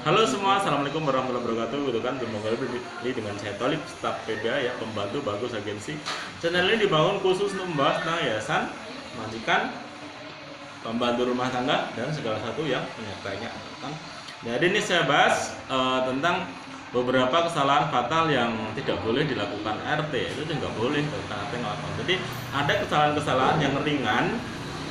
Halo semua, assalamualaikum warahmatullahi wabarakatuh. Gitu kan, berjumpa kembali dengan saya Tolib, staf PBA ya, pembantu bagus agensi. Channel ini dibangun khusus untuk membahas tentang yayasan, majikan, pembantu rumah tangga dan segala satu yang menyertainya. Kan? Jadi ini saya bahas tentang beberapa kesalahan fatal yang tidak boleh dilakukan RT. Itu nggak boleh RT ngelakukan. Jadi ada kesalahan-kesalahan yang ringan,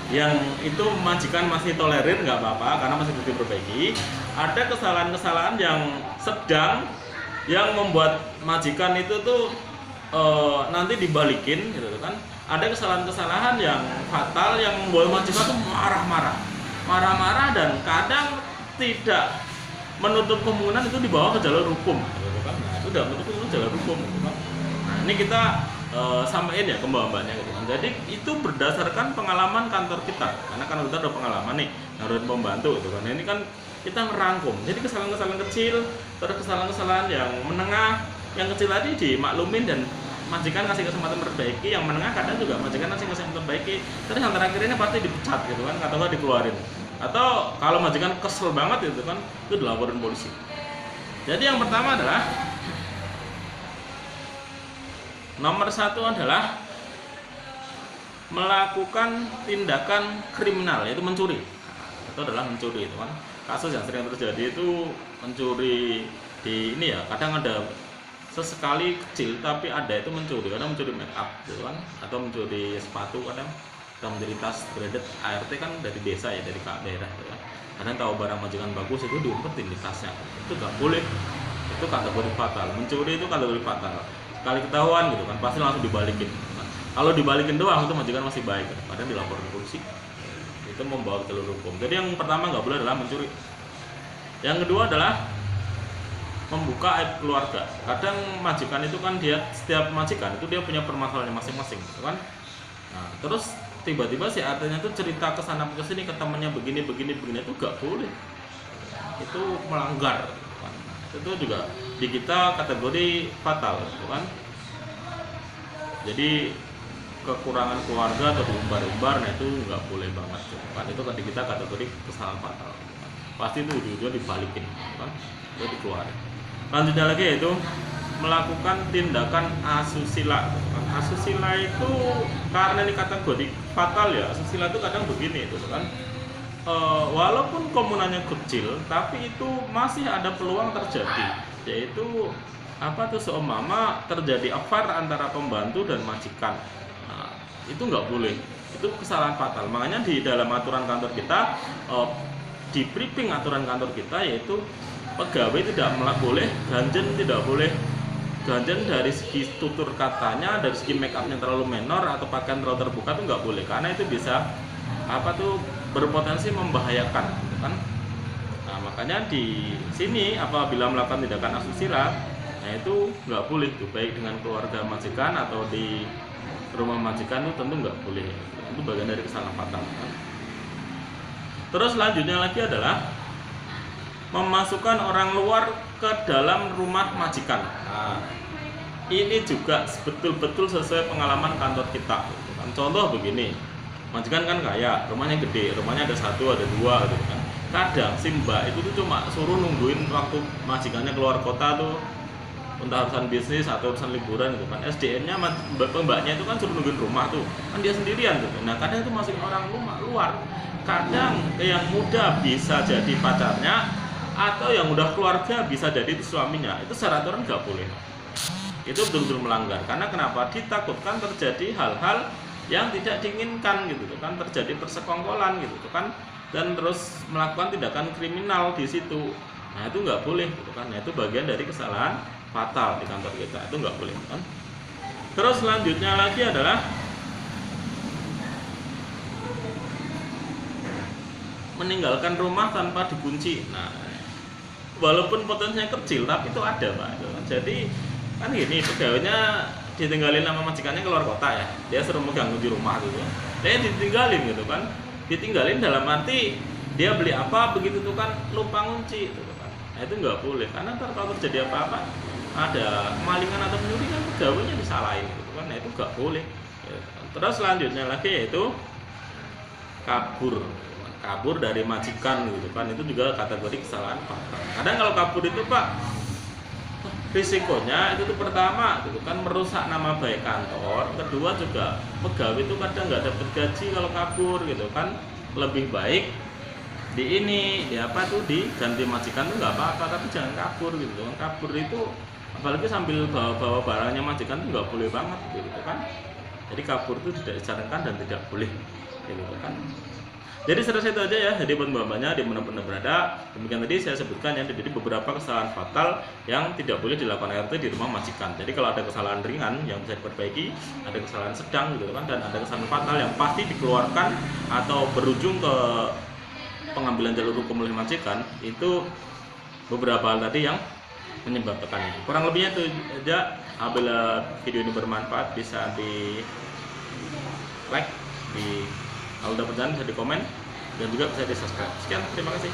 yang itu majikan masih tolerir nggak apa-apa karena masih bisa diperbaiki. Ada kesalahan-kesalahan yang sedang yang membuat majikan itu tuh nanti dibalikin gitu kan. Ada kesalahan-kesalahan yang fatal yang membuat majikan tuh marah-marah dan kadang tidak menutup kemungkinan itu dibawa ke jalur hukum gitu kan. Nah, itu udah menutup itu jalur hukum gitu kan. Nah, ini kita sampaikan ya ke mbak-mbaknya gitu kan. Jadi itu berdasarkan pengalaman kantor kita, karena kan kita ada pengalaman nih naruhin pembantu gitu kan. Nah, ini kan kita ngerangkum. Jadi kesalahan-kesalahan kecil, terus kesalahan-kesalahan yang menengah, yang kecil tadi dimaklumin dan majikan kasih kesempatan memperbaiki, yang menengah kadang juga majikan kasih kesempatan memperbaiki. Terus yang terakhir ini pasti dipecat gitu kan, atau nggak dikeluarin. Atau kalau majikan kesel banget gitu kan, itu dilaporin polisi. Jadi yang pertama adalah nomor satu adalah melakukan tindakan kriminal, yaitu mencuri. Itu adalah mencuri itu kan. Kasus yang sering terjadi itu mencuri di ini ya, kadang ada sesekali kecil tapi ada itu mencuri, kadang mencuri make up gitu kan, atau mencuri sepatu, kadang mencuri tas branded. ART kan dari desa ya, dari daerah gitu kan. Kadang tahu barang majikan bagus itu diumpetin di tasnya. Itu nggak boleh. Itu kategori fatal. Mencuri itu kategori fatal. Sekali ketahuan gitu kan pasti langsung dibalikin. Nah, kalau dibalikin doang itu majikan masih baik, kadang dilaporin polisi, itu membawa ke jalur hukum. Jadi yang pertama nggak boleh adalah mencuri. Yang kedua adalah membuka aib keluarga. Kadang majikan itu kan dia, setiap majikan itu dia punya permasalahannya masing-masing gitu kan. Nah, terus tiba-tiba si artinya itu cerita ke sana ke sini ke temannya begini itu nggak boleh. Itu melanggar gitu kan. Itu juga di kita kategori fatal gitu kan. Jadi kekurangan keluarga atau diumbar-umbar, nah itu nggak boleh banget gitu kan. Itu di kita kategori kesalahan fatal gitu kan. Pasti itu ujung-ujungnya dibalikin gitu kan, itu dikeluarin. Lanjutnya lagi yaitu melakukan tindakan asusila gitu kan. Asusila itu karena ini kategori fatal ya, asusila itu kadang begini itu kan. Walaupun komunannya kecil tapi itu masih ada peluang terjadi, yaitu apa tuh, seumpama terjadi affair antara pembantu dan majikan. Nah, itu nggak boleh, itu kesalahan fatal. Makanya di dalam aturan kantor kita, di briefing aturan kantor kita, yaitu pegawai tidak boleh ganjen, tidak boleh ganjen dari segi tutur katanya, dari segi make upnya terlalu menor atau pakaian terlalu terbuka, itu nggak boleh, karena itu bisa apa tuh berpotensi membahayakan gitu kan. Nah, makanya di sini apabila melakukan tindakan asusila, nah itu nggak boleh tuh, baik dengan keluarga majikan atau di rumah majikan, itu tentu nggak boleh. Itu bagian dari kesalahan fatal kan. Terus selanjutnya lagi adalah memasukkan orang luar ke dalam rumah majikan. Nah, ini juga betul-betul sesuai pengalaman kantor kita gitu kan. Contoh begini, majikan kan kaya, rumahnya gede, rumahnya ada satu, ada dua gitu kan. Kadang si mbak itu tuh cuma suruh nungguin waktu majikannya keluar kota tuh, entah urusan bisnis atau urusan liburan gitu kan. SDM-nya mbaknya itu kan suruh nungguin rumah tuh, kan dia sendirian gitu. Nah, kadang itu masukin orang rumah luar. Kadang yang muda bisa jadi pacarnya, atau yang udah keluarga bisa jadi itu suaminya. Itu secara aturan nggak boleh. Itu betul-betul melanggar. Karena kenapa? Ditakutkan terjadi hal-hal yang tidak diinginkan gitu kan, terjadi persekongkolan gitu kan, dan terus melakukan tindakan kriminal di situ. Nah, itu nggak boleh gitu kan. Nah, itu bagian dari kesalahan fatal di kantor kita, itu nggak boleh kan. Terus selanjutnya lagi adalah meninggalkan rumah tanpa dikunci. Nah, walaupun potensinya kecil tapi itu ada, Pak. Jadi kan gini, pegawainya ditinggalin sama majikannya keluar kota ya, dia suruh megang kunci rumah gitu, dia ditinggalin gitu kan. Ditinggalin dalam arti dia beli apa begitu tuh kan lupa kunci gitu kan. Nah, itu nggak boleh, karena ntar kalau terjadi apa-apa, ada kemalingan atau pencuri kan pegawainya disalahin gitu kan. Nah, itu nggak boleh. Terus selanjutnya lagi yaitu kabur. kabur dari majikan gitu kan, itu juga kategori kesalahan fatal. Kadang kalau kabur itu Pak, risikonya itu tuh pertama gitu kan merusak nama baik kantor, kedua juga pegawai itu kadang nggak dapat gaji kalau kabur gitu kan. Lebih baik di ini ya apa tuh diganti majikan tuh nggak apa-apa, tapi jangan kabur gitu kan. Kabur itu apalagi sambil bawa barangnya majikan tuh nggak boleh banget gitu kan. Jadi kabur itu tidak disarankan dan tidak boleh gitu kan. Jadi selesai itu aja ya. Jadi buat mbak-mbaknya dimanapun berada, demikian tadi saya sebutkan ya. Jadi beberapa kesalahan fatal yang tidak boleh dilakukan ART di rumah majikan. Jadi kalau ada kesalahan ringan yang bisa diperbaiki, ada kesalahan sedang gitu kan, dan ada kesalahan fatal yang pasti dikeluarkan atau berujung ke pengambilan jalur hukum oleh majikan, itu beberapa hal tadi yang menyebabkan ini. Kurang lebihnya itu aja. Apabila video ini bermanfaat bisa di like, di kalau dapat bisa di komen, dan juga bisa di subscribe. Sekian, terima kasih.